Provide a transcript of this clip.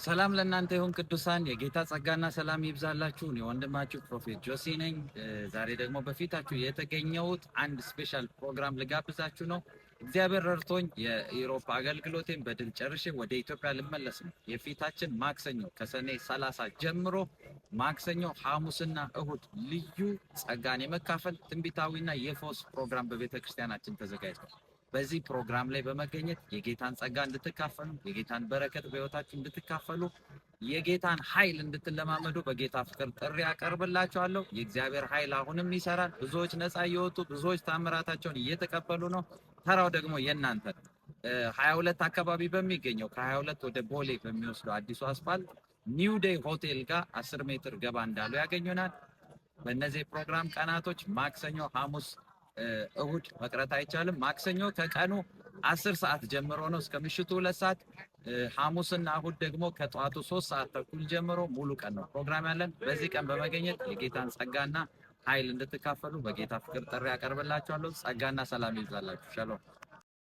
ሰላም ለእናንተ ይሁን ቅዱሳን፣ የጌታ ጸጋና ሰላም ይብዛላችሁ። እኔ ወንድማችሁ ፕሮፌት ጆሲ ነኝ። ዛሬ ደግሞ በፊታችሁ የተገኘሁት አንድ ስፔሻል ፕሮግራም ልጋብዛችሁ ነው። እግዚአብሔር ረድቶኝ የኢሮፕ አገልግሎቴን በድል ጨርሼ ወደ ኢትዮጵያ ልመለስ ነው። የፊታችን ማክሰኞ ከሰኔ 30 ጀምሮ ማክሰኞ፣ ሐሙስና እሁድ ልዩ ጸጋን የመካፈል ትንቢታዊና የፈውስ ፕሮግራም በቤተ ክርስቲያናችን ተዘጋጅቷል። በዚህ ፕሮግራም ላይ በመገኘት የጌታን ጸጋ እንድትካፈሉ፣ የጌታን በረከት በሕይወታችሁ እንድትካፈሉ፣ የጌታን ኃይል እንድትለማመዱ በጌታ ፍቅር ጥሪ አቀርብላችኋለሁ። የእግዚአብሔር ኃይል አሁንም ይሰራል። ብዙዎች ነፃ እየወጡ ብዙዎች ታምራታቸውን እየተቀበሉ ነው። ተራው ደግሞ የእናንተ ነው። 22 አካባቢ በሚገኘው ከ22 ወደ ቦሌ በሚወስደው አዲሱ አስፋልት ኒው ዴይ ሆቴል ጋር 10 ሜትር ገባ እንዳሉ ያገኙናል። በእነዚህ ፕሮግራም ቀናቶች ማክሰኞ፣ ሐሙስ፣ እሁድ መቅረት አይቻልም። ማክሰኞ ከቀኑ 10 ሰዓት ጀምሮ ነው እስከ ምሽቱ 2 ሰዓት። ሐሙስና እሁድ ደግሞ ከጠዋቱ 3 ሰዓት ተኩል ጀምሮ ሙሉ ቀን ነው ፕሮግራም ያለን። በዚህ ቀን በመገኘት የጌታን ጸጋና ኃይል እንድትካፈሉ በጌታ ፍቅር ጥሪ ያቀርብላችኋለሁ። ጸጋና ሰላም ይብዛላችሁ። ሸሎም